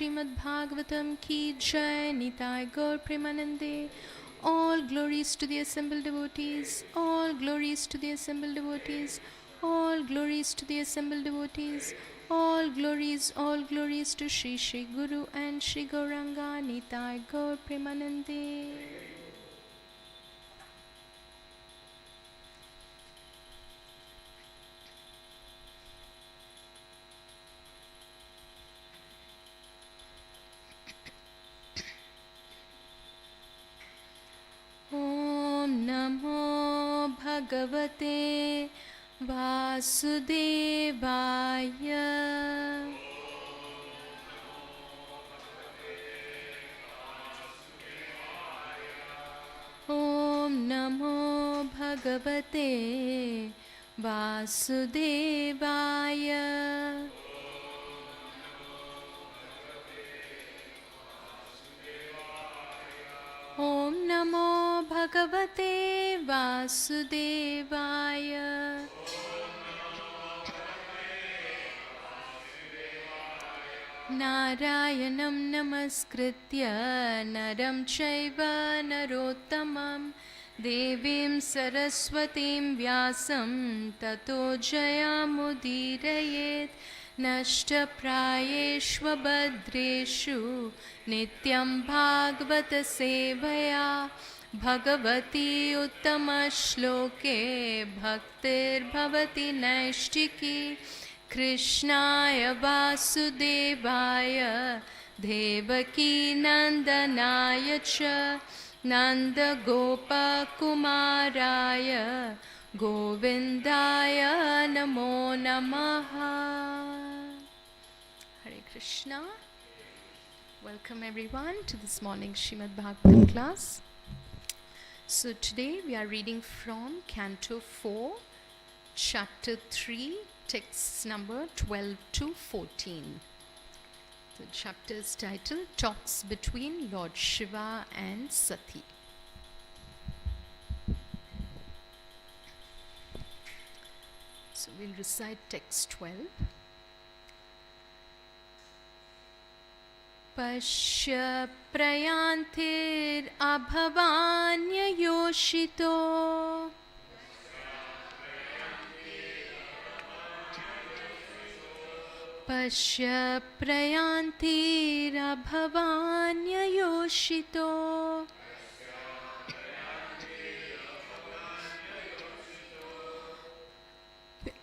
Srimad Bhagavatam ki jai, Nitai Gaur Premanande. All glories to the assembled devotees, all glories to the assembled devotees, all glories to the assembled devotees, all glories to Shri Shri Guru and Shri Gauranga, Nitai Gaur Premanande. Om Namo Bhagavate Vasudevaya. Om Namo Bhagavate Vasudevaya. Om Namo Bhagavate Vasudevaya. Narayanam namaskritya naram chaiva narottamam devim saraswatim vyasam tato jayamudirayet nashtaprayeshva badreshu nityam bhagavata sevaya bhagavati uttama shloke bhaktir bhavati naishtiki Krishnaya Vasudevaya Devaki Nandanaya Cha Nanda Gopa Kumaraya Govindaya Namo Namaha. Hare Krishna. Welcome everyone to this morning's Srimad Bhagavatam class. So today we are reading from Canto 4, Chapter 3, texts number 12 to 14. The chapter is titled Talks Between Lord Shiva and Sati. So we'll recite text 12. Pashya prayantir abhavanya yoshito Pashya prayantirabhavanya yoshito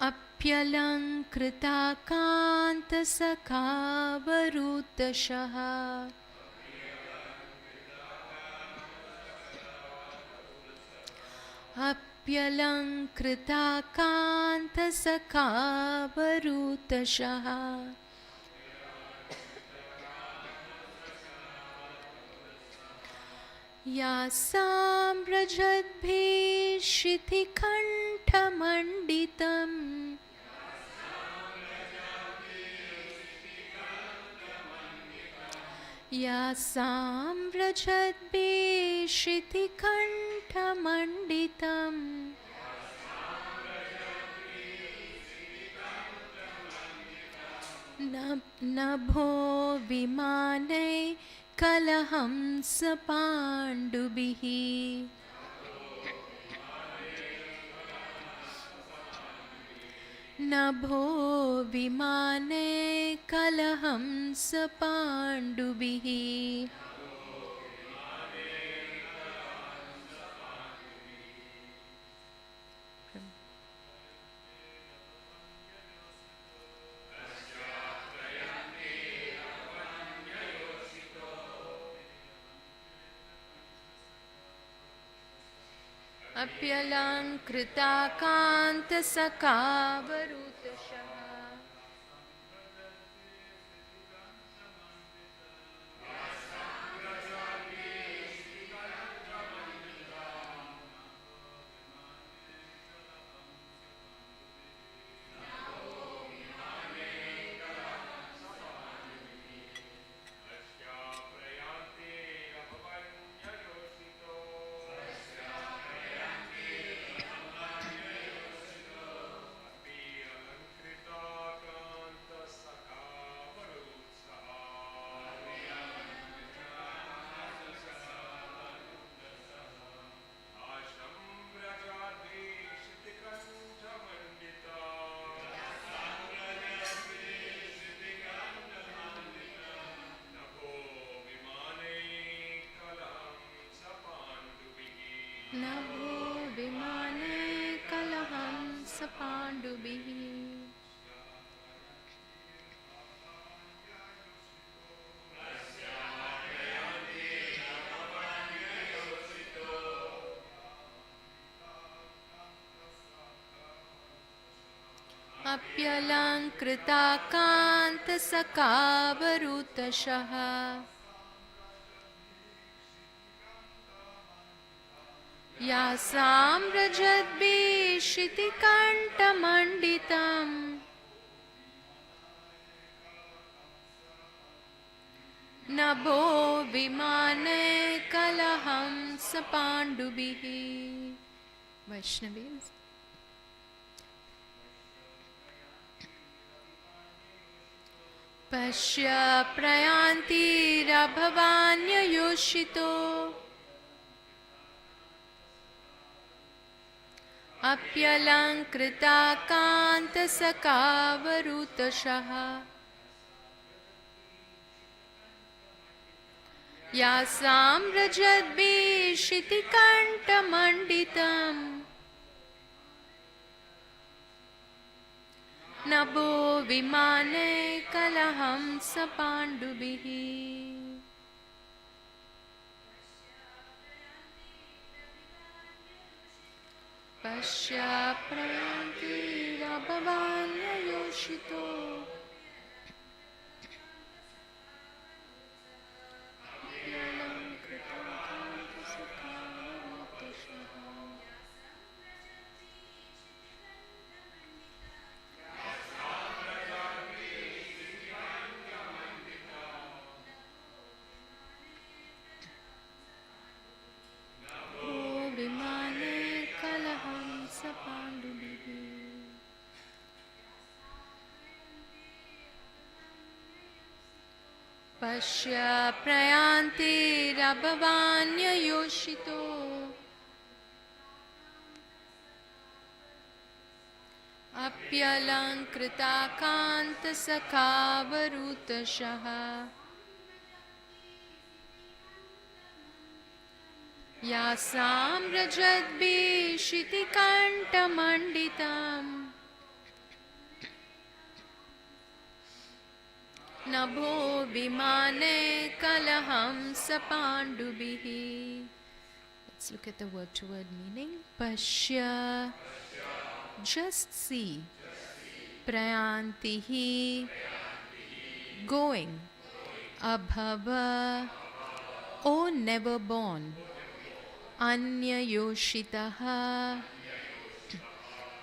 apyalankrita kanta sakavarutashaha Apyalankrita kanta sakavarutashaha Yasam rajadbhi shithikanthamanditam Yasam rajadbhi shithikanthamanditam Nabho vimanai kalaham sapandubihi Nabho vimane kalaham sapandubihi Apyalankrita kanta sakavarutashaha Pandubhihi. Apyalankrita-kanta-sakavarutashaः Yasam rajadbhishitikantamanditam Nabho vimane kalaham sapandubhihi. Vaishnavis. Pashya prayanti rabhavanya yoshito Apyalankrita kanta sakavarutashaha Yasam rajadbhishitikantamanditam Nabho vimane kalaham sapandubhihi. Pashya prayanti rabhavanya yoshito Vimane kalaham sapandubhihi. Pashya prayanti rabhavanya yoshito Apyalankrita kanta sakavarutashaha Yasam rajadbhishitikantamanditam Nabho vimane kalaham sapandubhihi. Let's look at the word-to-word meaning. Pashya, just see. Prayantihi, going. Abhava, O never born. Anya yoshitaha,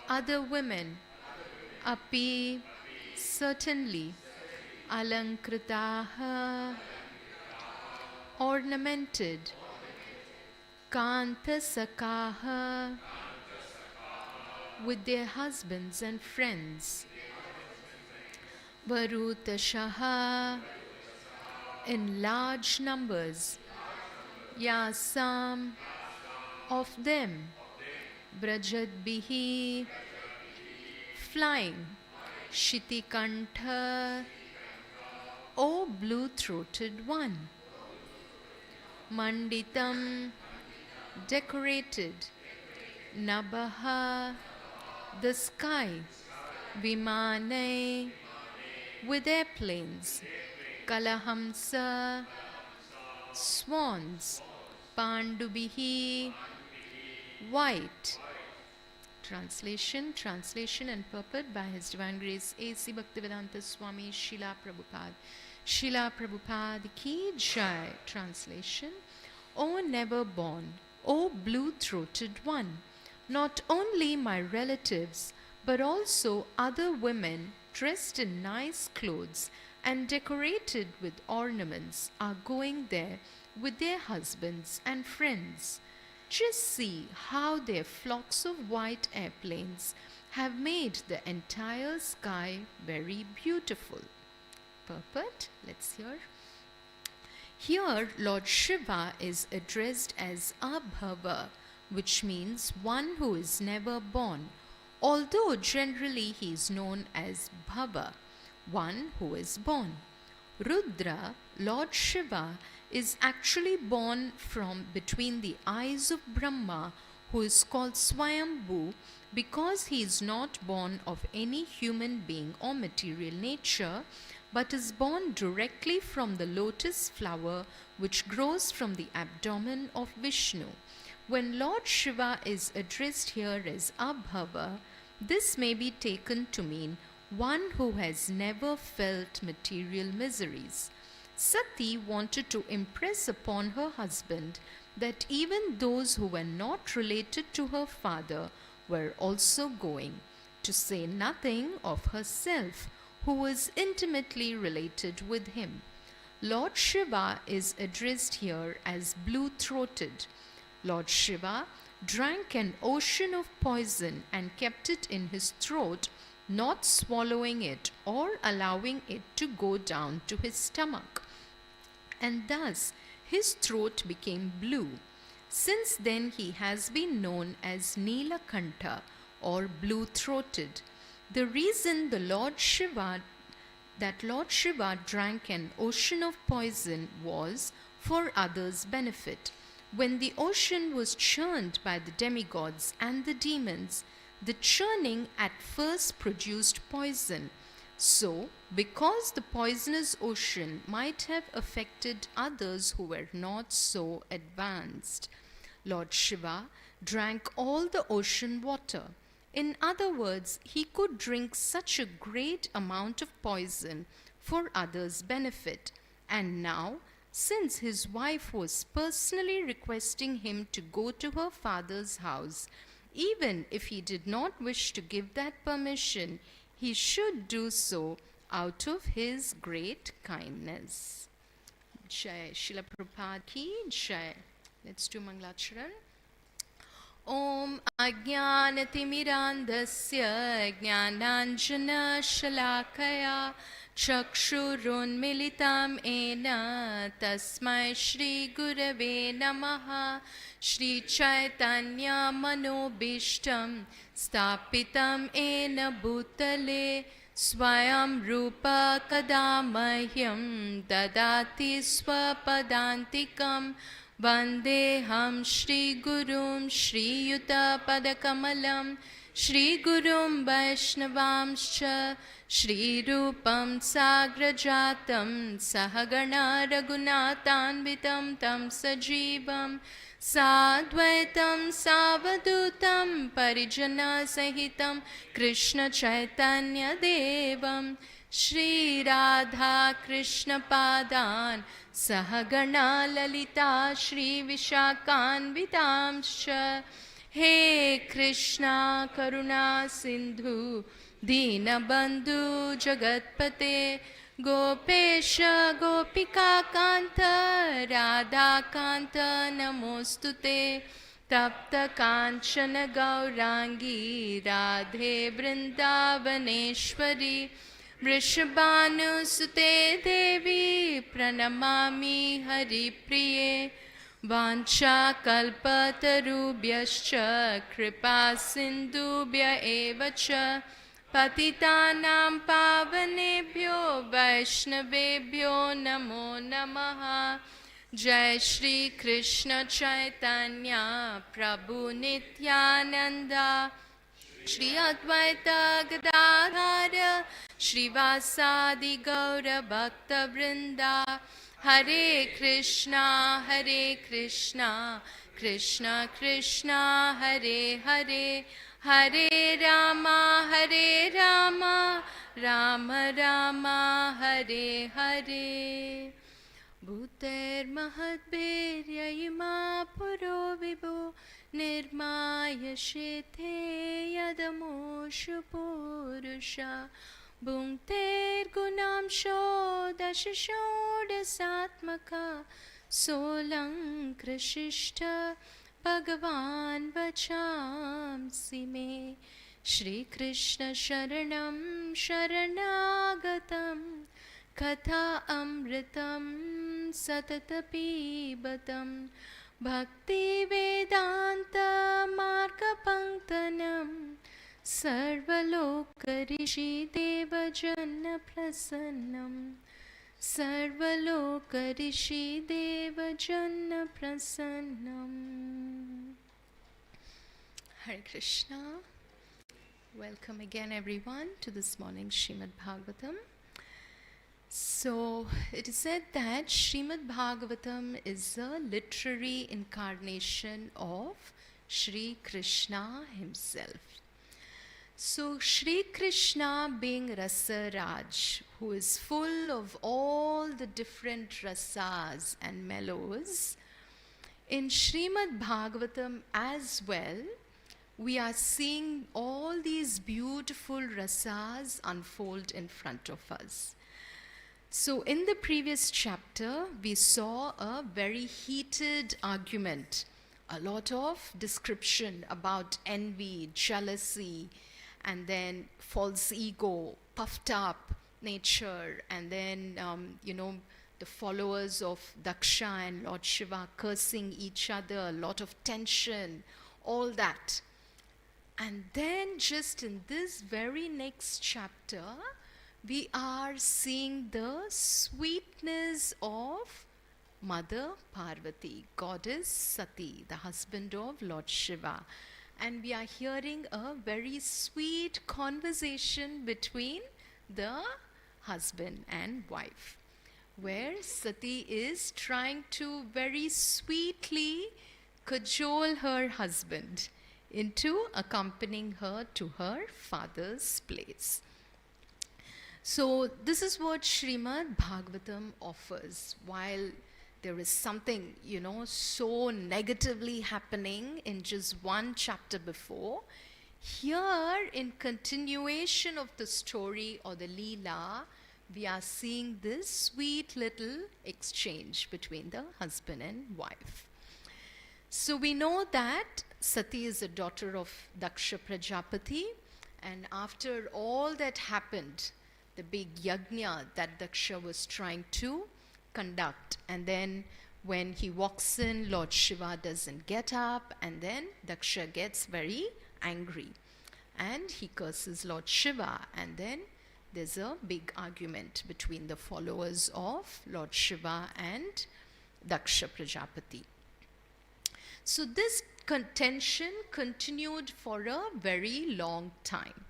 other women. Api, certainly. Alankritaha, ornamented. Kanta sakaha, with their husbands and friends. Varutashaha, in large numbers. Yasam, of them. Brajadbihi, flying. Shitikantha, O blue-throated one. Manditam, decorated. Nabaha, the sky. Vimane, with airplanes. Kalahamsa, swans. Pandubhihi, white. Translation and purport by His Divine Grace A.C. Bhaktivedanta Swami Srila Prabhupada. Srila Prabhupada Ki Jai. Translation: O never born, O blue-throated one, not only my relatives, but also other women dressed in nice clothes and decorated with ornaments are going there with their husbands and friends. Just see how their flocks of white airplanes have made the entire sky very beautiful. Purport, let's hear. Here, Lord Shiva is addressed as Abhava, which means one who is never born, although generally he is known as Bhava, one who is born. Rudra, Lord Shiva, is actually born from between the eyes of Brahma, who is called Swayambhu because he is not born of any human being or material nature, but is born directly from the lotus flower which grows from the abdomen of Vishnu. When Lord Shiva is addressed here as Abhava, this may be taken to mean one who has never felt material miseries. Sati wanted to impress upon her husband that even those who were not related to her father were also going, to say nothing of herself, who was intimately related with him. Lord Shiva is addressed here as blue-throated. Lord Shiva drank an ocean of poison and kept it in his throat, not swallowing it or allowing it to go down to his stomach. And thus his throat became blue. Since then he has been known as Neelakantha or blue-throated. The reason Lord Shiva drank an ocean of poison was for others' benefit. When the ocean was churned by the demigods and the demons, the churning at first produced poison. So, because the poisonous ocean might have affected others who were not so advanced, Lord Shiva drank all the ocean water. In other words, he could drink such a great amount of poison for others' benefit. And now, since his wife was personally requesting him to go to her father's house, even if he did not wish to give that permission, he should do so out of his great kindness. Jai Srila Prabhupada ki Jai. Let's do Mangalacharan. Om Ajnanatimidandasya Jnananjana Shalakaya Chakshurunmilitam Ena Tasmai Shri Gurave Namaha Shri Chaitanya Manobishtam Stapitam Ena Bhutale Swayam Rupa Kadamahyam Dadati Swapadantikam Vandeham Shri Gurum Shri Yuta Padakamalam Shri Gurum Vaishnavamscha Shri Rupam Sagrajatam Sahagana Raghunathanvitam Tam Sajivam Sadvaitam Savadutam Parijana Sahitam Krishna Chaitanya Devam Shri Radha Krishna Padan Sahagana Lalita Shri Vishakanvitamscha He Krishna Karuna Sindhu Dinabandhu Jagatpate Gopesha Gopika Kanta Radha Kanta Namostute Tapta Kanchana Gaurangi Radhe Vrindavaneshwari Vrishabhanu Sute Devi Pranamami Hari Priye Vancha Kalpatarubhyascha Kripa Sindhubhya Evacha Patitanam Pavanebhyo Vaishnavebhyo Namo Namaha Jai Shri Krishna Chaitanya Prabhu Nityananda Shri Advaita Gadadhara Shri Vasadi Gaura Bhakta Vrinda Hare Krishna Krishna Krishna Hare Hare Hare Rama Rama Rama Hare Hare Bhuter Mahatbirya Ima Puro Vibhu Nirmaya Shethe Yadamoshu Purusha Bhunkter Gunam Shodashishoda Satmaka Solang Krishishta Bhagavan Vachamsi Me Shri Krishna Sharanam Sharanagatam Katha Amritam Satatapibatam Bhakti Vedanta Marga Panktanam Sarvalokarishi Deva Janna Prasannam Sarvalokarishi Deva Janna Prasannam. Hare Krishna. Welcome again, everyone, to this morning's Srimad Bhagavatam. So, it is said that Srimad Bhagavatam is a literary incarnation of Shri Krishna himself. So, Shri Krishna being Rasa Raj, who is full of all the different rasas and mellows, in Srimad Bhagavatam as well, we are seeing all these beautiful rasas unfold in front of us. So in the previous chapter, we saw a very heated argument, a lot of description about envy, jealousy, and then false ego, puffed up nature, and then, the followers of Daksha and Lord Shiva cursing each other, a lot of tension, all that. And then just in this very next chapter, we are seeing the sweetness of Mother Parvati, Goddess Sati, the husband of Lord Shiva. And we are hearing a very sweet conversation between the husband and wife, where Sati is trying to very sweetly cajole her husband into accompanying her to her father's place. So this is what Srimad Bhagavatam offers. While there is something, so negatively happening in just one chapter before, here in continuation of the story or the Leela, we are seeing this sweet little exchange between the husband and wife. So we know that Sati is a daughter of Daksha Prajapati, and after all that happened, the big yajna that Daksha was trying to conduct, and then when he walks in, Lord Shiva doesn't get up, and then Daksha gets very angry and he curses Lord Shiva, and then there's a big argument between the followers of Lord Shiva and Daksha Prajapati. So this contention continued for a very long time.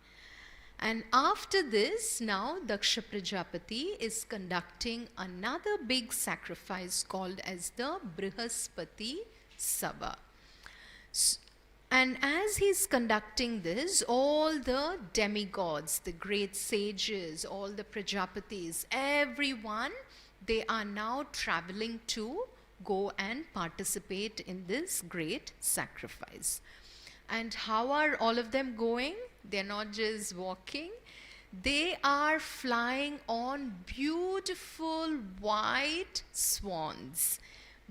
And after this, now Daksha Prajapati is conducting another big sacrifice called as the Brihaspati Sabha. And as he's conducting this, all the demigods, the great sages, all the Prajapatis, everyone, they are now traveling to go and participate in this great sacrifice. And how are all of them going? They're not just walking. They are flying on beautiful white swans.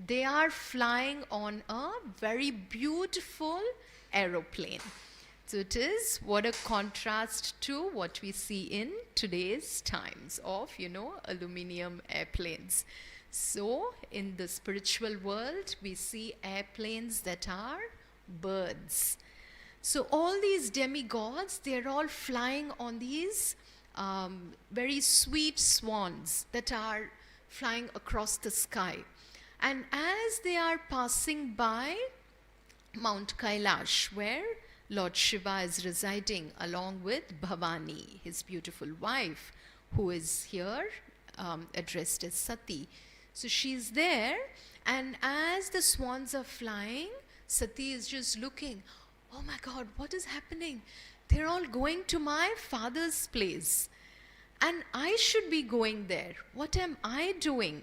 They are flying on a very beautiful aeroplane. So it is what a contrast to what we see in today's times of, aluminum airplanes. So in the spiritual world, we see airplanes that are birds. So all these demigods, they're all flying on these very sweet swans that are flying across the sky. And as they are passing by Mount Kailash, where Lord Shiva is residing along with Bhavani, his beautiful wife, who is here addressed as Sati. So she's there, and as the swans are flying, Sati is just looking, oh my God, what is happening? They're all going to my father's place, and I should be going there. What am I doing?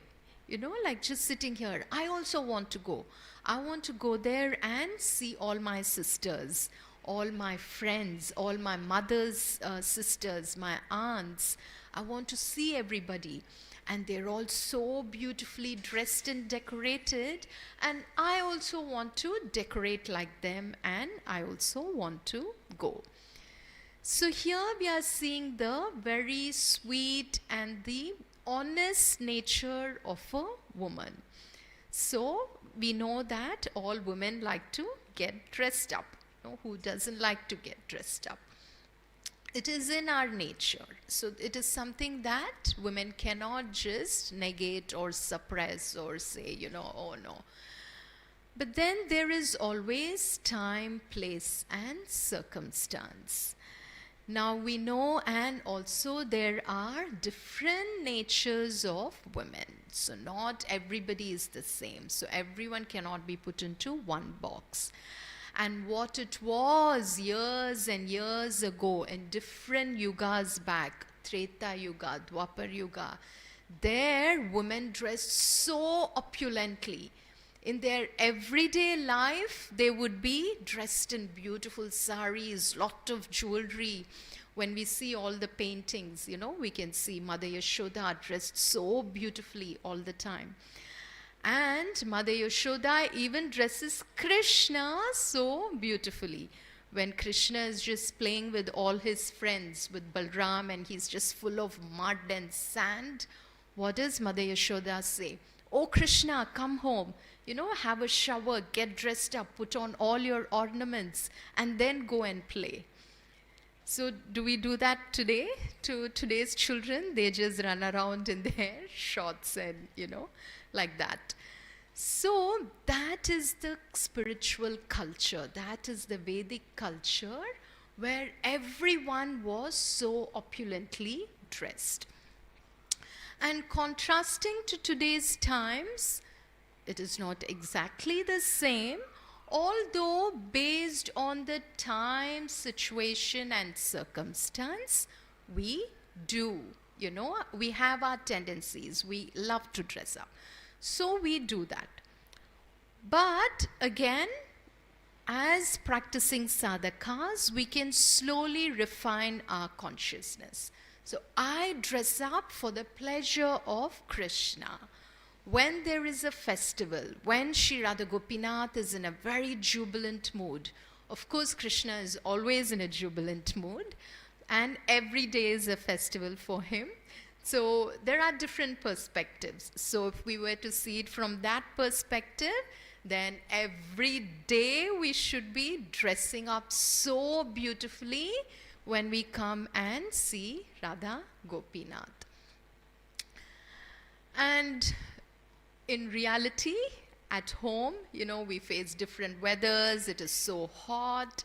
Like just sitting here. I also want to go. I want to go there and see all my sisters, all my friends, all my mother's sisters, my aunts. I want to see everybody. And they're all so beautifully dressed and decorated. And I also want to decorate like them, and I also want to go. So here we are seeing the very sweet and the honest nature of a woman. So we know that all women like to get dressed up. Who doesn't like to get dressed up? It is in our nature. So it is something that women cannot just negate or suppress or say, oh no. But then there is always time, place, and circumstance. Now we know, and also there are different natures of women. So not everybody is the same. So everyone cannot be put into one box. And what it was years and years ago in different yugas back, Treta Yuga, Dwapar Yuga, there women dressed so opulently. In their everyday life, they would be dressed in beautiful saris, lot of jewelry. When we see all the paintings, we can see Mother Yashoda dressed so beautifully all the time. And Mother Yashoda even dresses Krishna so beautifully. When Krishna is just playing with all his friends, with Balram, and he's just full of mud and sand, what does Mother Yashoda say? Oh Krishna, come home. Have a shower, get dressed up, put on all your ornaments, and then go and play. So do we do that today to today's children? They just run around in their shorts and, like that. So that is the spiritual culture. That is the Vedic culture where everyone was so opulently dressed. And contrasting to today's times, it is not exactly the same, although based on the time, situation, and circumstance, we do. We have our tendencies. We love to dress up. So we do that. But again, as practicing sadhakas, we can slowly refine our consciousness. So I dress up for the pleasure of Krishna. When there is a festival, when Shri Radha Gopinath is in a very jubilant mood, of course Krishna is always in a jubilant mood, and every day is a festival for him. So there are different perspectives. So if we were to see it from that perspective, then every day we should be dressing up so beautifully when we come and see Radha Gopinath. And in reality, at home, we face different weathers. It is so hot.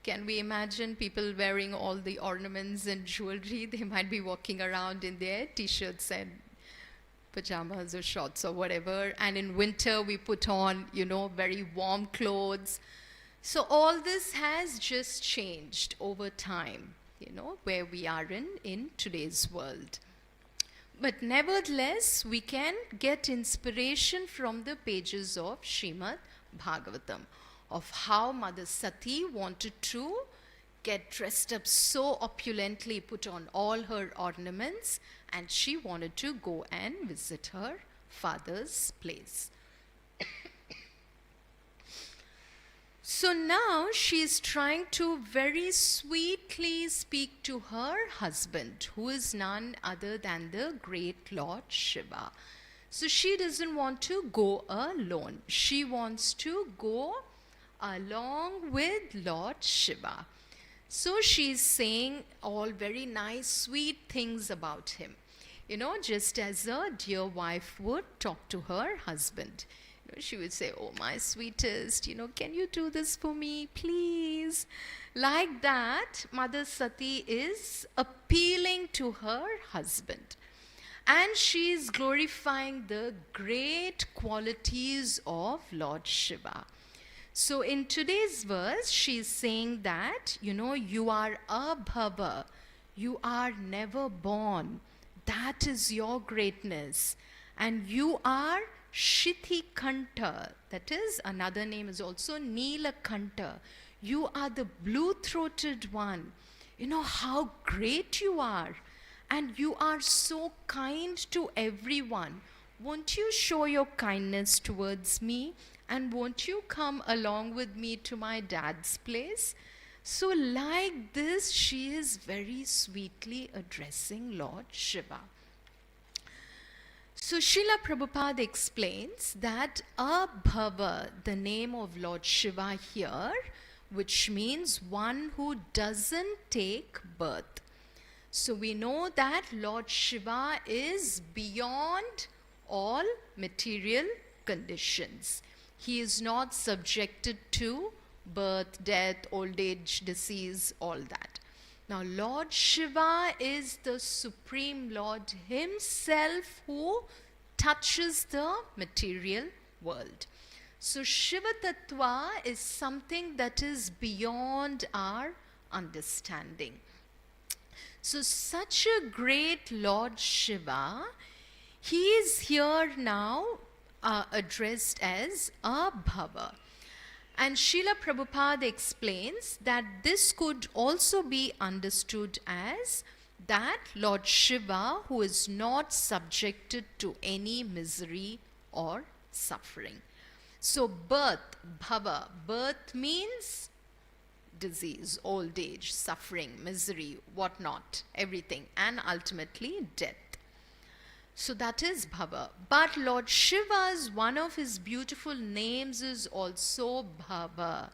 Can we imagine people wearing all the ornaments and jewelry? They might be walking around in their t-shirts and pajamas or shorts or whatever. And in winter, we put on, very warm clothes. So all this has just changed over time, where we are in today's world. But nevertheless, we can get inspiration from the pages of Srimad Bhagavatam, of how Mother Sati wanted to get dressed up so opulently, put on all her ornaments, and she wanted to go and visit her father's place. So now she is trying to very sweetly speak to her husband, who is none other than the great Lord Shiva. So she doesn't want to go alone. She wants to go along with Lord Shiva. So she's saying all very nice, sweet things about him. Just as a dear wife would talk to her husband. She would say, oh, my sweetest, can you do this for me, please? Like that, Mother Sati is appealing to her husband. And she is glorifying the great qualities of Lord Shiva. So in today's verse, she is saying that, you are abhava. You are never born. That is your greatness. And you are Shithikanta, that is, another name is also Neelakanta. You are the blue-throated one. How great you are. And you are so kind to everyone. Won't you show your kindness towards me? And won't you come along with me to my dad's place? So like this, she is very sweetly addressing Lord Shiva. So Srila Prabhupada explains that Abhava, the name of Lord Shiva here, which means one who doesn't take birth. So we know that Lord Shiva is beyond all material conditions. He is not subjected to birth, death, old age, disease, all that. Now, Lord Shiva is the Supreme Lord himself who touches the material world. So, Shiva Tattva is something that is beyond our understanding. So, such a great Lord Shiva, he is here now addressed as a Bhava. And Srila Prabhupada explains that this could also be understood as that Lord Shiva who is not subjected to any misery or suffering. So birth, bhava, birth means disease, old age, suffering, misery, whatnot, everything, and ultimately death. So that is bhava. But Lord Shiva's, one of his beautiful names is also bhava.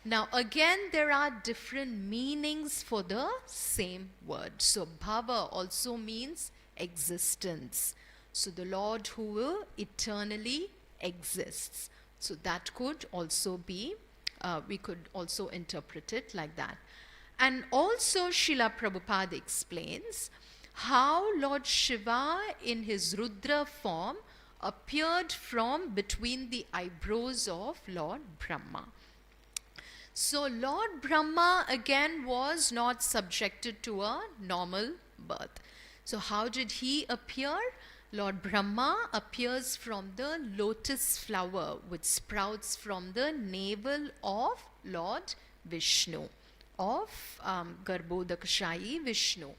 Now again, there are different meanings for the same word. So bhava also means existence. So the Lord who eternally exists. So that could also be, we could also interpret it like that. And also Srila Prabhupada explains how Lord Shiva in his Rudra form appeared from between the eyebrows of Lord Brahma. So Lord Brahma again was not subjected to a normal birth. So how did he appear? Lord Brahma appears from the lotus flower which sprouts from the navel of Lord Vishnu, of Garbhodakashayi Vishnu.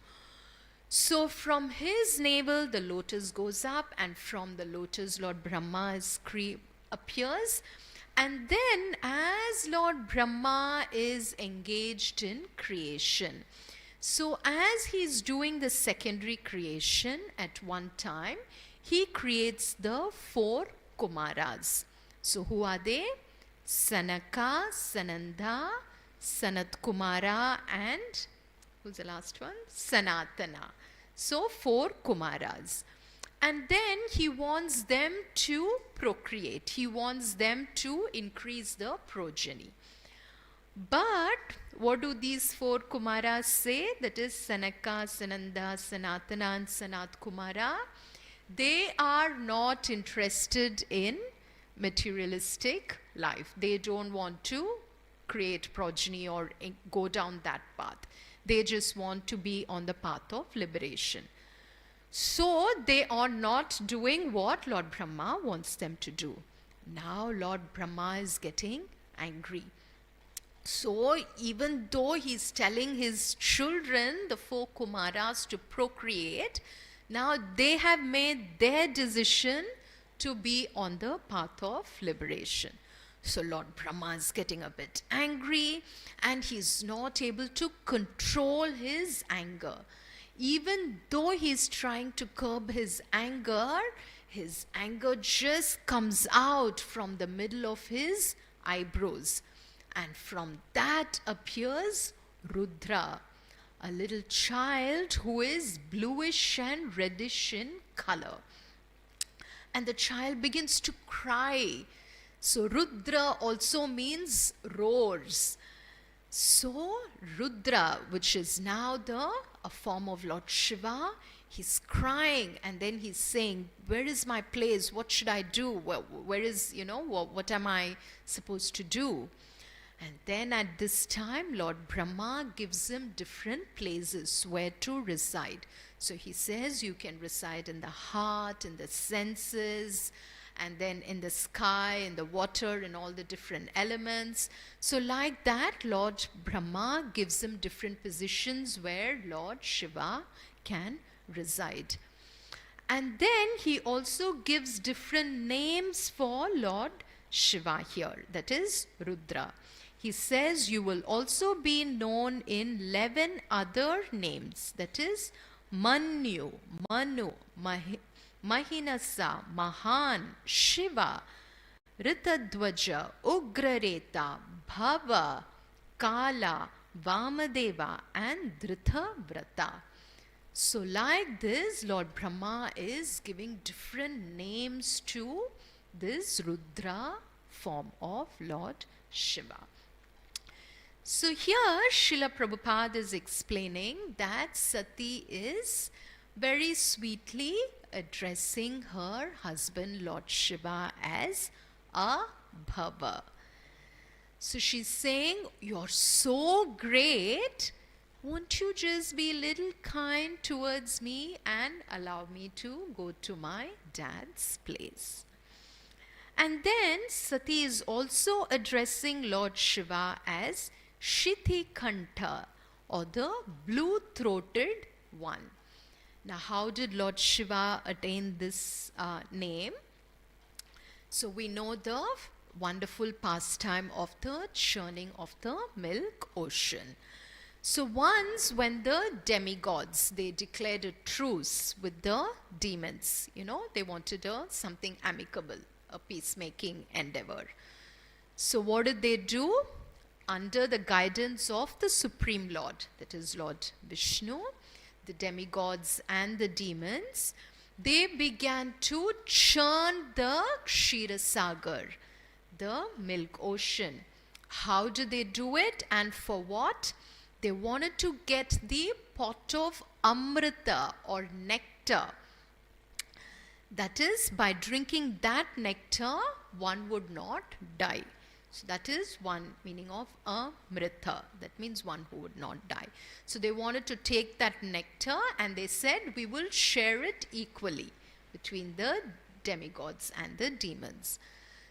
So from his navel the lotus goes up, and from the lotus Lord Brahma appears. And then as Lord Brahma is engaged in creation, so as he is doing the secondary creation at one time, he creates the 4 Kumaras. So who are they? Sanaka, Sananda, Sanat Kumara, and who's the last one? Sanatana. So 4 Kumaras. And then he wants them to procreate. He wants them to increase the progeny. But what do these 4 Kumaras say? That is Sanaka, Sananda, Sanatana, and Sanat Kumara. They are not interested in materialistic life. They don't want to create progeny or go down that path. They just want to be on the path of liberation. So they are not doing what Lord Brahma wants them to do. Now Lord Brahma is getting angry. So even though he's telling his children, the 4 Kumaras, to procreate, now they have made their decision to be on the path of liberation. So Lord Brahma is getting a bit angry, and he's not able to control his anger. Even though he's trying to curb his anger just comes out from the middle of his eyebrows. And from that appears Rudra, a little child who is bluish and reddish in color. And the child begins to cry. So Rudra also means roars. So Rudra, which is now a form of Lord Shiva, he's crying, and then he's saying, where is my place? What should I do? Where is, what am I supposed to do? And then at this time, Lord Brahma gives him different places where to reside. So he says you can reside in the heart, in the senses, and then in the sky, in the water, in all the different elements. So like that, Lord Brahma gives him different positions where Lord Shiva can reside. And then he also gives different names for Lord Shiva here, that is Rudra. He says you will also be known in 11 other names, that is Manu, Manu, Mahinasa, Mahan, Shiva, Ritadvaja, Ugrareta, Bhava, Kala, Vamadeva, and Dhritavrata. So like this, Lord Brahma is giving different names to this Rudra form of Lord Shiva. So here Srila Prabhupada is explaining that Sati is very sweetly addressing her husband Lord Shiva as a Bhava. So she's saying, you're so great, won't you just be a little kind towards me and allow me to go to my dad's place? And then Sati is also addressing Lord Shiva as Shiti Kantha, or the blue-throated one. Now, how did Lord Shiva attain this name? So we know the wonderful pastime of the churning of the milk ocean. So once when the demigods, they declared a truce with the demons, they wanted something amicable, a peacemaking endeavor. So what did they do? Under the guidance of the Supreme Lord, that is Lord Vishnu, the demigods and the demons, they began to churn the Kshirosagar, the milk ocean. How did they do it and for what? They wanted to get the pot of Amrita or nectar. That is, by drinking that nectar, one would not die. So that is one meaning of Amrita. That means one who would not die. So they wanted to take that nectar and they said, we will share it equally between the demigods and the demons.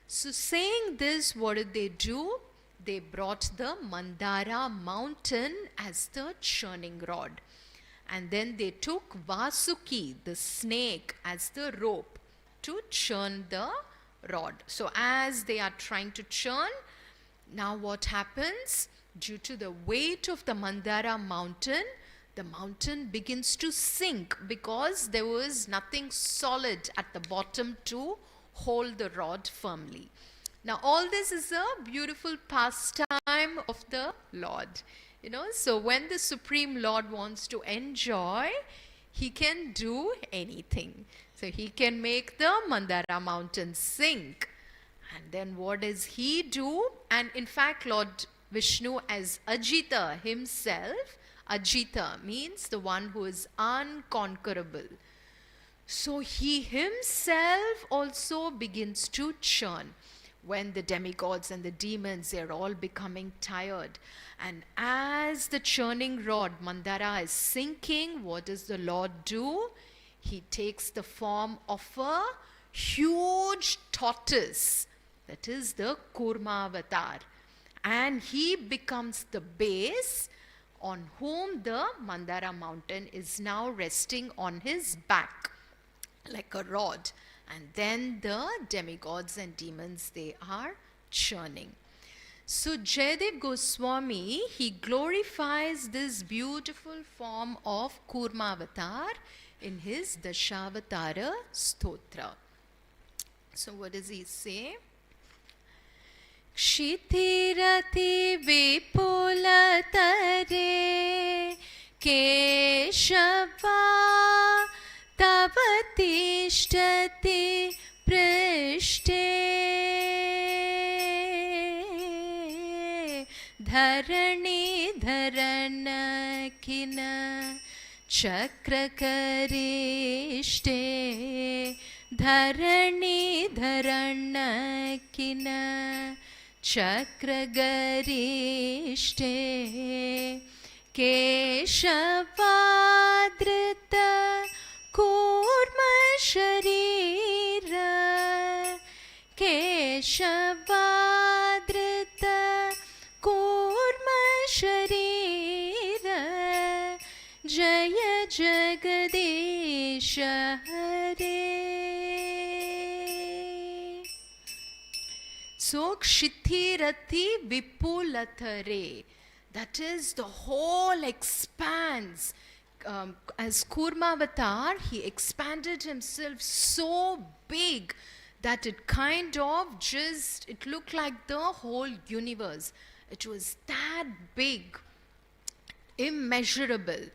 So saying this, what did they do? They brought the Mandara mountain as the churning rod. And then they took Vasuki, the snake, as the rope to churn the rod. So as they are trying to churn, now what happens? Due to the weight of the Mandara mountain, the mountain begins to sink because there was nothing solid at the bottom to hold the rod firmly. Now all this is a beautiful pastime of the Lord. So when the Supreme Lord wants to enjoy, he can do anything. So he can make the Mandara mountain sink. And then what does he do? And in fact, Lord Vishnu as Ajita himself, Ajita means the one who is unconquerable. So he himself also begins to churn. When the demigods and the demons, they're all becoming tired. And as the churning rod, Mandara, is sinking, what does the Lord do? He takes the form of a huge tortoise. That is the Kurma avatar. And he becomes the base on whom the Mandara mountain is now resting on his back like a rod. And then the demigods and demons, they are churning. So Jayadev Goswami, he glorifies this beautiful form of Kurma avatar in his Dashavatara Stotra. So what does he say? Kshitirati vipulatare Keshava Tavatishthati prishte Dharani dharanakina chakrakarishte Dharani dharanakina chakragarishte Keshavadrita Kurma Sharira Keshavadrita Kurma Sharira Jaya Jagadesha Hare. So Kshitirati Vipulatare, that is the whole expanse. As Kurma avatar, he expanded himself so big that it kind of it looked like the whole universe. It was that big, immeasurable.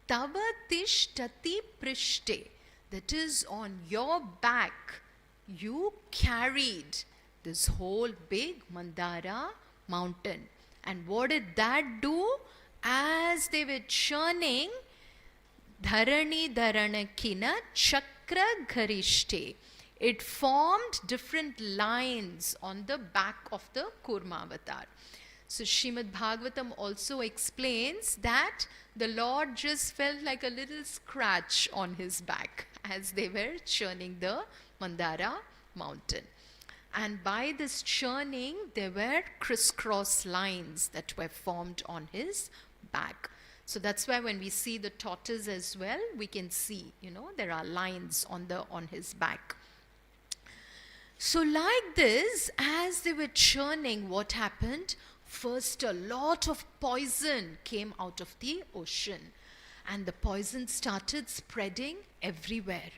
Tava tishtati prishte, that is on your back, you carried this whole big Mandara mountain. And what did that do? As they were churning, Dharani Dharanakina Chakra Gharishte. It formed different lines on the back of the Kurma avatar. So Srimad Bhagavatam also explains that the Lord just felt like a little scratch on his back as they were churning the Mandara mountain. And by this churning, there were crisscross lines that were formed on his back. So that's why when we see the tortoise as well, we can see, there are lines on his back. So like this, as they were churning, what happened? First, a lot of poison came out of the ocean. And the poison started spreading everywhere.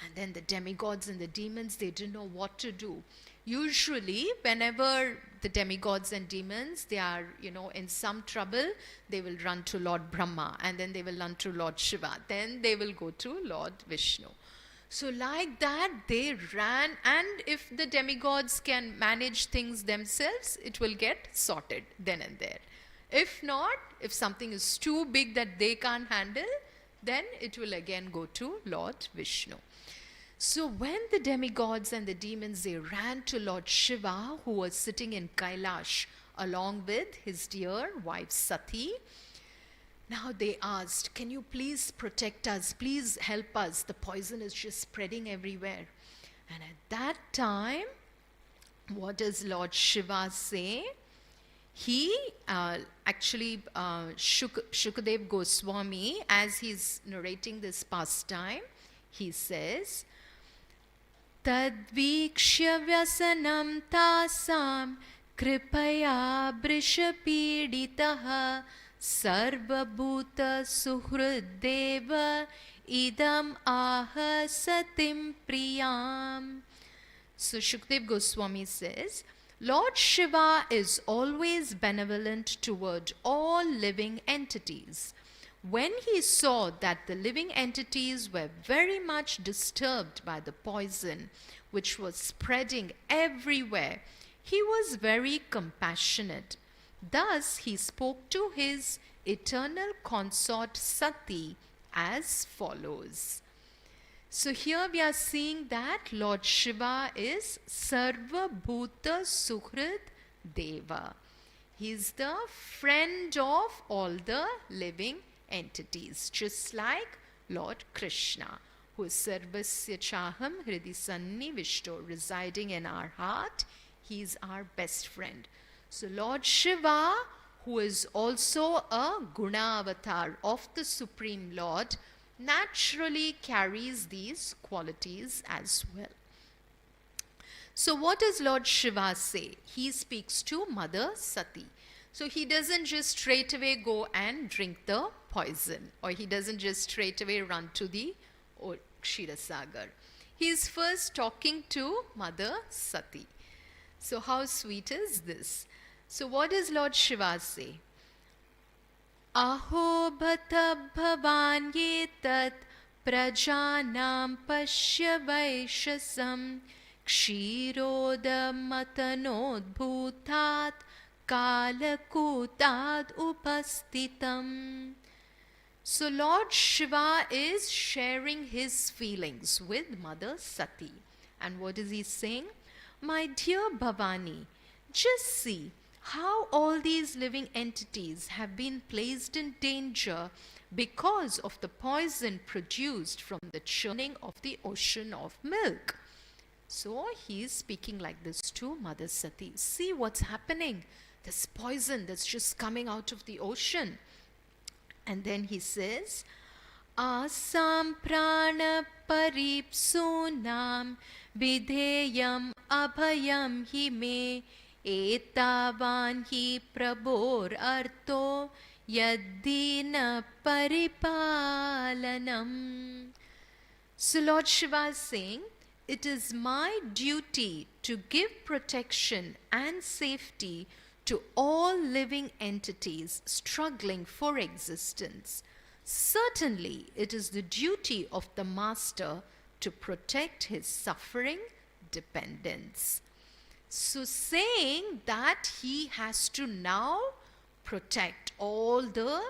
And then the demigods and the demons, they didn't know what to do. Usually, whenever the demigods and demons, they are, in some trouble, they will run to Lord Brahma. And then they will run to Lord Shiva. Then they will go to Lord Vishnu. So like that, they ran, and if the demigods can manage things themselves, it will get sorted then and there. If not, if something is too big that they can't handle, then it will again go to Lord Vishnu. So when the demigods and the demons, they ran to Lord Shiva, who was sitting in Kailash along with his dear wife Sati, now they asked, can you please protect us? Please help us. The poison is just spreading everywhere. And at that time, what does Lord Shiva say? He Shukadev Goswami, as he's narrating this pastime, he says, Tadvikshya vyasanam tasam kripaya brishapiditaha Sarvabhuta suhruddeva idam aha satim priyam. So Shukdev Goswami says, Lord Shiva is always benevolent toward all living entities. When he saw that the living entities were very much disturbed by the poison which was spreading everywhere, he was very compassionate. Thus he spoke to his eternal consort Sati as follows. So here we are seeing that Lord Shiva is Sarva Bhuta Suhrid Deva. He is the friend of all the living entities, just like Lord Krishna, who is Sarvasya Chaham Hridi Sannivishto, residing in our heart. He is our best friend. So Lord Shiva, who is also a Guna avatar of the Supreme Lord, naturally carries these qualities as well. So what does Lord Shiva say? He speaks to Mother Sati. So he doesn't just straight away go and drink the poison, or he doesn't just straight away run to the Kshirasagar. He is first talking to Mother Sati. So how sweet is this? So what does Lord Shiva say? Aho bhata bhavan yetat prajanam pashya vaishasam kshiroda matanod bhutat kalakutad upastitam. So Lord Shiva is sharing his feelings with Mother Sati. And what is he saying? My dear Bhavani, just see how all these living entities have been placed in danger because of the poison produced from the churning of the ocean of milk. So he is speaking like this to Mother Sati. See what's happening. This poison that's just coming out of the ocean. And then he says, Asam prana paripsunam videyam abhayam hi me etavan hi prabhor arto yaddina paripalanam. So Lord Shiva is saying, it is my duty to give protection and safety to all living entities struggling for existence. Certainly, it is the duty of the Master to protect his suffering dependents. So saying that he has to now protect all the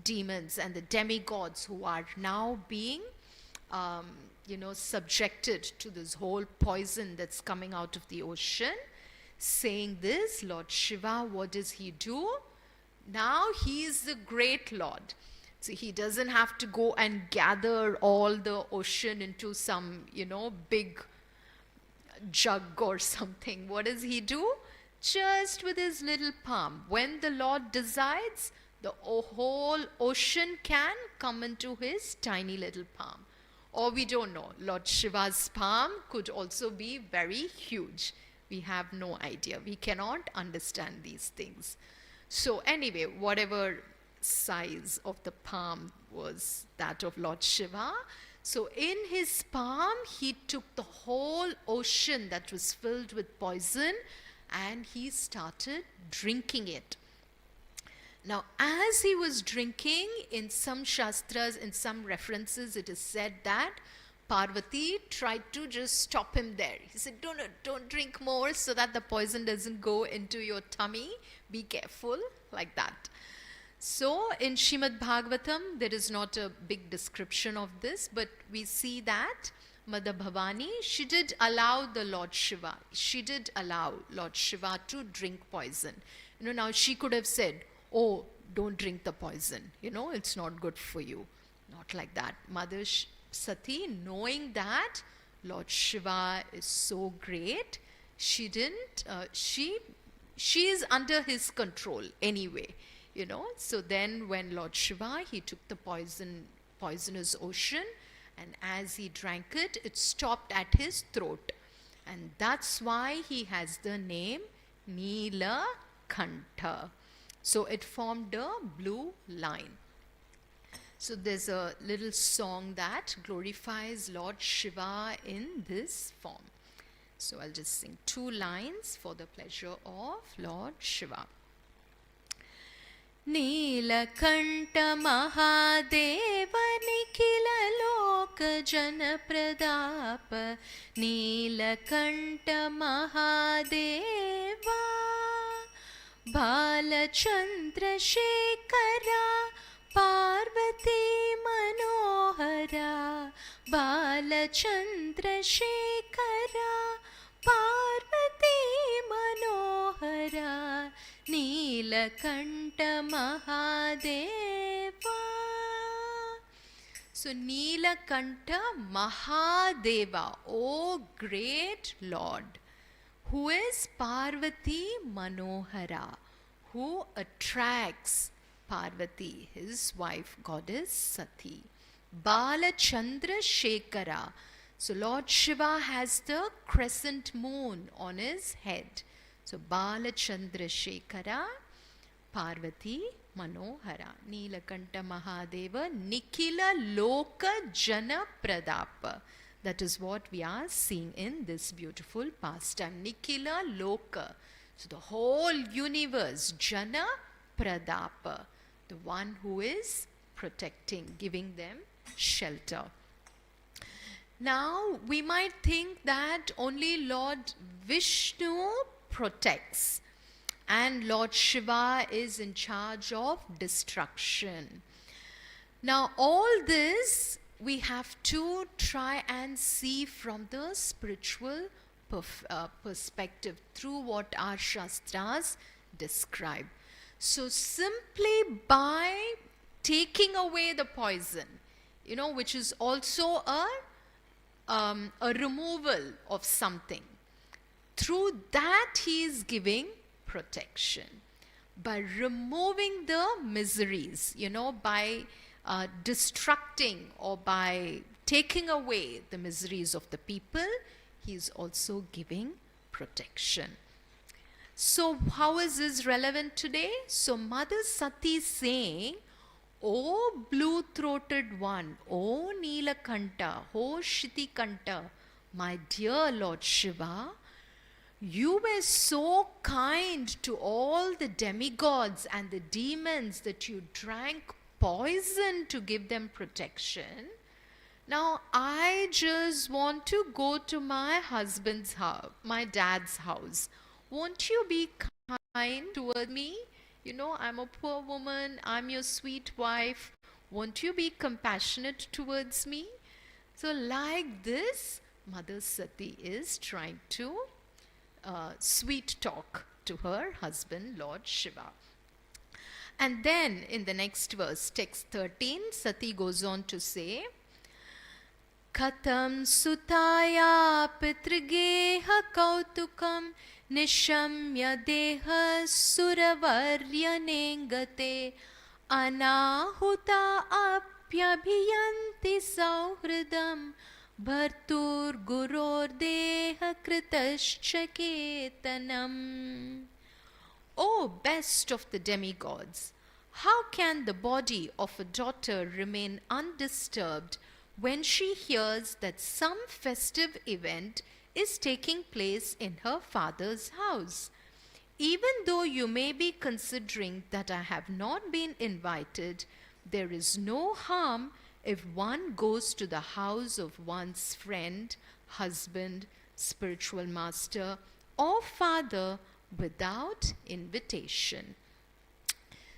demons and the demigods who are now being subjected to this whole poison that's coming out of the ocean. Saying this, Lord Shiva, what does he do? Now he is the great Lord. So he doesn't have to go and gather all the ocean into some, big jug or something. What does he do? Just with his little palm. When the Lord decides, the whole ocean can come into his tiny little palm. Or we don't know. Lord Shiva's palm could also be very huge. We have no idea. We cannot understand these things. So anyway, whatever size of the palm was that of Lord Shiva, so in his palm, he took the whole ocean that was filled with poison and he started drinking it. Now, as he was drinking, in some shastras, in some references, it is said that Parvati tried to just stop him there. He said, don't drink more so that the poison doesn't go into your tummy. Be careful, like that. So in Srimad Bhagavatam, there is not a big description of this, but we see that Mother Bhavani, she did allow the Lord Shiva. She did allow Lord Shiva to drink poison. Now she could have said, oh, don't drink the poison. It's not good for you. Not like that. Mother Sati, knowing that Lord Shiva is so great, she didn't, she is under his control anyway. So then when Lord Shiva, he took the poisonous ocean, and as he drank it, it stopped at his throat. And that's why he has the name Neelakantha. So it formed a blue line. So there's a little song that glorifies Lord Shiva in this form. So I'll just sing 2 lines for the pleasure of Lord Shiva. Neelakanta Mahadeva Nikhila Loka Jana Pradapa Neelakanta Mahadeva Balachandra Shekhara Parvati Manohara Balachandra Shekhara Parvati Manohara Neelakanta Mahadeva. So Neelakanta Mahadeva, O great Lord, who is Parvati Manohara, who attracts Parvati, his wife, goddess Sati. Balachandra Shekhara. So Lord Shiva has the crescent moon on his head. So Balachandra Shekhara, Parvati Manohara. Neelakanta Mahadeva, Nikhila Loka Jana Pradapa. That is what we are seeing in this beautiful pastime. Nikhila Loka. So the whole universe, Jana Pradapa. The one who is protecting, giving them shelter. Now, we might think that only Lord Vishnu protects and Lord Shiva is in charge of destruction. Now, all this we have to try and see from the spiritual perspective through what our Shastras describe. So simply by taking away the poison, which is also a removal of something, through that he is giving protection. By removing the miseries, by destructing or by taking away the miseries of the people, he is also giving protection. So how is this relevant today? So Mother Sati is saying, O blue-throated one, O Neelakanta, O Shitikanta, my dear Lord Shiva, you were so kind to all the demigods and the demons that you drank poison to give them protection. Now, I just want to go to my husband's house, my dad's house. Won't you be kind toward me? I'm a poor woman, I'm your sweet wife. Won't you be compassionate towards me? So, like this, Mother Sati is trying to sweet talk to her husband, Lord Shiva. And then in the next verse, text 13, Sati goes on to say, Katam sutaya pitrigeha kautukam nishamya deha suravarya nengate anahuta apyabhiyanti sauhridam bhartur guror deha kritaschaketanam. O best of the demigods, how can the body of a daughter remain undisturbed when she hears that some festive event is taking place in her father's house? Even though you may be considering that I have not been invited, there is no harm if one goes to the house of one's friend, husband, spiritual master, or father without invitation.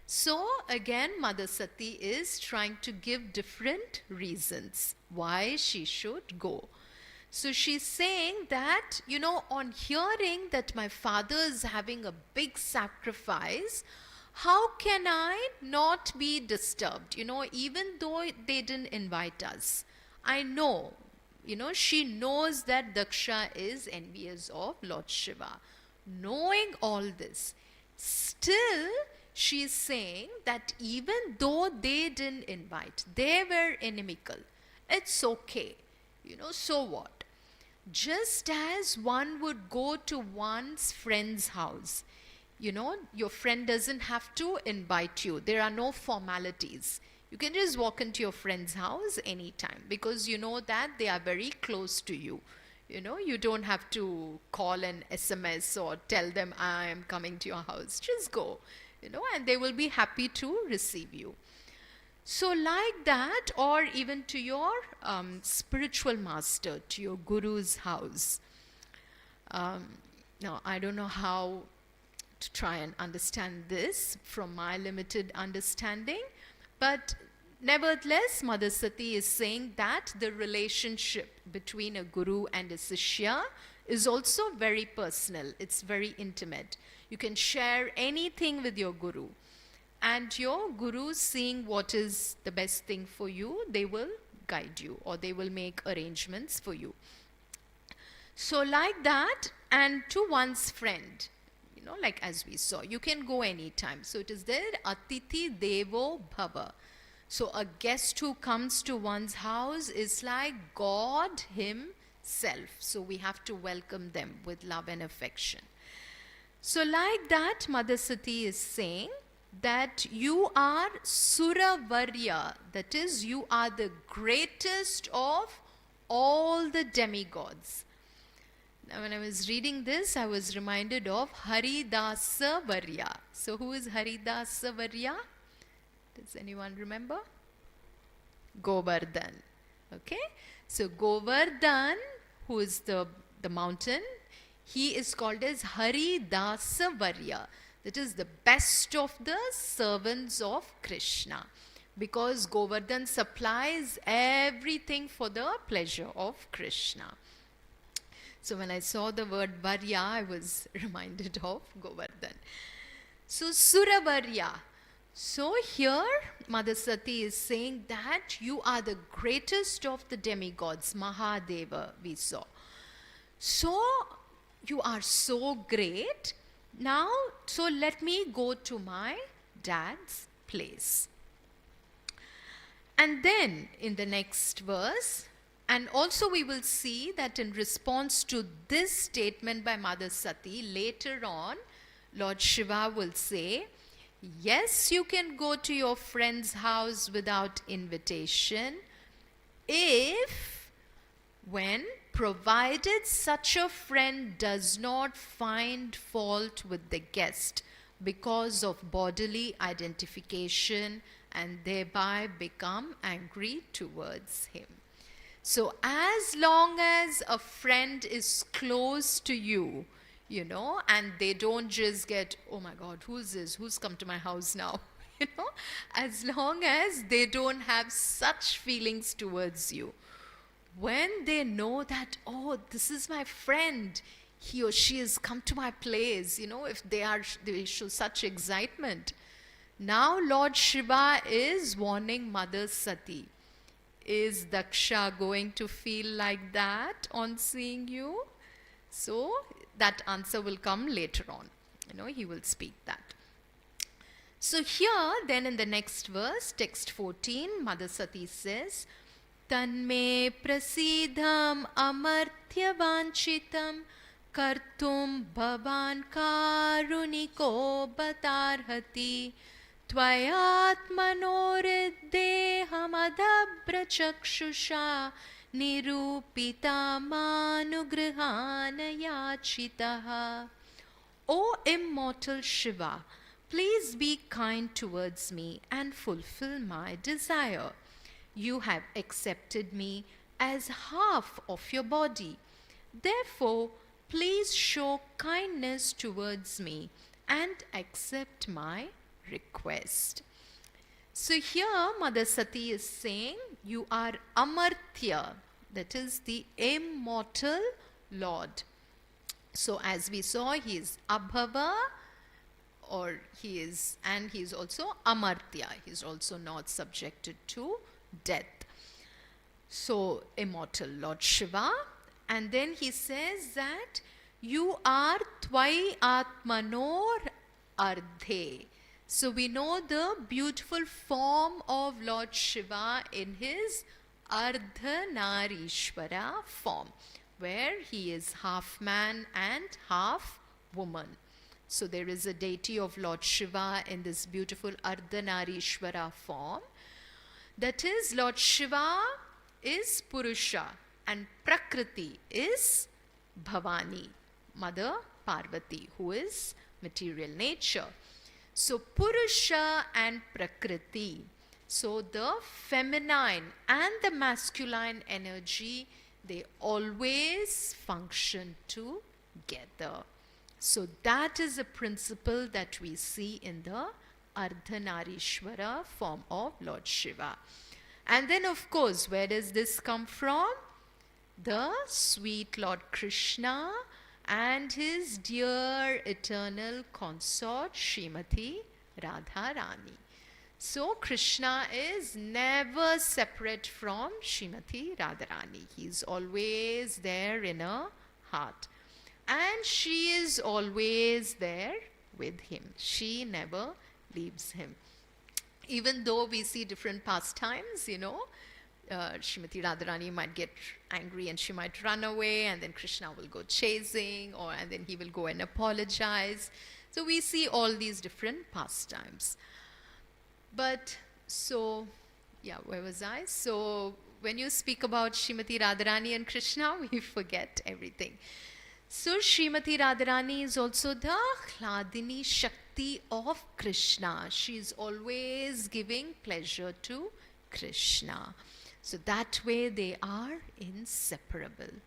So again, Mother Sati is trying to give different reasons why she should go. So she's saying that, on hearing that my father is having a big sacrifice, how can I not be disturbed? Even though they didn't invite us. I know, she knows that Daksha is envious of Lord Shiva. Knowing all this, still she is saying that even though they didn't invite, they were inimical, it's okay. So what? Just as one would go to one's friend's house, your friend doesn't have to invite you. There are no formalities. You can just walk into your friend's house anytime because you know that they are very close to you. You don't have to call an SMS or tell them I am coming to your house. Just go, and they will be happy to receive you. So like that, or even to your spiritual master, to your guru's house. Now, I don't know how to try and understand this from my limited understanding, but nevertheless, Mother Sati is saying that the relationship between a guru and a sishya is also very personal. It's very intimate. You can share anything with your guru. And your guru, seeing what is the best thing for you, they will guide you or they will make arrangements for you. So like that, and to one's friend, like as we saw, you can go anytime. So it is there, Atiti Devo Bhava. So a guest who comes to one's house is like God himself. So we have to welcome them with love and affection. So like that, Mother Sati is saying that you are Suravarya. That is, you are the greatest of all the demigods. Now when I was reading this, I was reminded of Haridasa Varya. So who is Haridasa Varya? Does anyone remember? Govardhan. Okay. So Govardhan, who is the mountain, he is called as Haridasa Varya. That is the best of the servants of Krishna. Because Govardhan supplies everything for the pleasure of Krishna. So when I saw the word Varya, I was reminded of Govardhan. So Suravarya. So here Mother Sati is saying that you are the greatest of the demigods, Mahadeva we saw. So you are so great. Now, so let me go to my dad's place. And then in the next verse, and also we will see that in response to this statement by Mother Sati, later on, Lord Shiva will say, yes, you can go to your friend's house without invitation when provided such a friend does not find fault with the guest because of bodily identification and thereby become angry towards him. So as long as a friend is close to you, and they don't just get, oh my God, who's this? Who's come to my house now? As long as they don't have such feelings towards you, when they know that, oh, this is my friend, he or she has come to my place, if they show such excitement. Now Lord Shiva is warning Mother Sati. Is Daksha going to feel like that on seeing you? So that answer will come later on. He will speak that. So here, then in the next verse, text 14, Mother Sati says, Tanme prasidham amartya vanchitam kartum bhavan karuniko batarhati त्वयात्मनोरिद्धेहमदभ्रचक्षुषा निरूपितामानुगृहानयाचितः. O immortal Shiva, please be kind towards me and fulfill my desire. You have accepted me as half of your body. Therefore, please show kindness towards me and accept my request. So here Mother Sati is saying, you are Amartya, that is the immortal Lord. So as we saw, he is Abhava, he is also Amartya. He is also not subjected to death. So immortal Lord Shiva. And then he says that you are Tvai Atmanor Ardhe. So we know the beautiful form of Lord Shiva in his Ardhanarishvara form, where he is half man and half woman. So there is a deity of Lord Shiva in this beautiful Ardhanarishvara form. That is, Lord Shiva is Purusha and Prakriti is Bhavani, Mother Parvati, who is material nature. So Purusha and Prakriti, so the feminine and the masculine energy, they always function together. So that is a principle that we see in the Ardhanarishvara form of Lord Shiva. And then of course, where does this come from? The sweet Lord Krishna and his dear eternal consort Srimati Radharani. So Krishna is never separate from Srimati Radharani. He is always there in her heart. And she is always there with him. She never leaves him. Even though we see different pastimes, Srimati Radharani might get angry and she might run away, and then Krishna will go chasing, and then he will go and apologize. So we see all these different pastimes. But so, where was I? So when you speak about Srimati Radharani and Krishna, we forget everything. So Srimati Radharani is also the Hladini Shakti of Krishna. She is always giving pleasure to Krishna. So that way they are inseparable.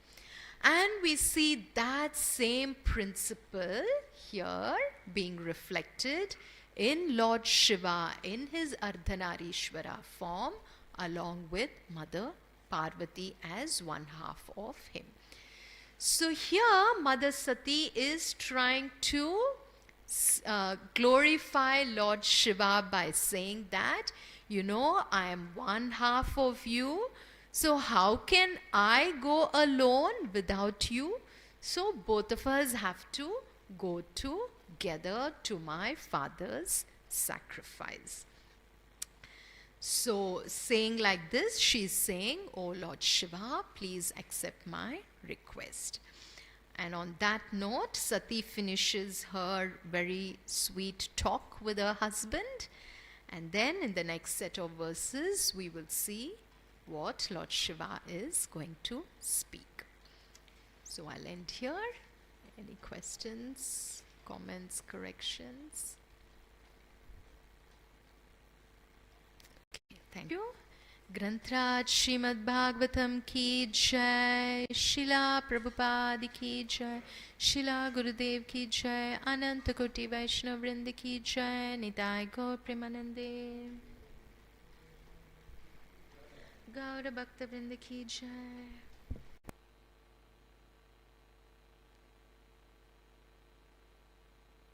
And we see that same principle here being reflected in Lord Shiva in his Ardhanarishvara form, along with Mother Parvati as one half of him. So here Mother Sati is trying to glorify Lord Shiva by saying that, I am one half of you, so how can I go alone without you? So both of us have to go together to my father's sacrifice. So saying like this, she's saying, oh Lord Shiva, please accept my request. And on that note, Sati finishes her very sweet talk with her husband. And then in the next set of verses, we will see what Lord Shiva is going to speak. So I'll end here. Any questions, comments, corrections? Okay, thank you. ग्रंथराज Shrimad Bhagavatam की जय, शिला प्रभुपाद की जय, शिला गुरुदेव की जय, अनंत कोटि वैष्णव वृंद की जय, निताय गौर प्रेमानंदे, गौर भक्त वृंद की जय।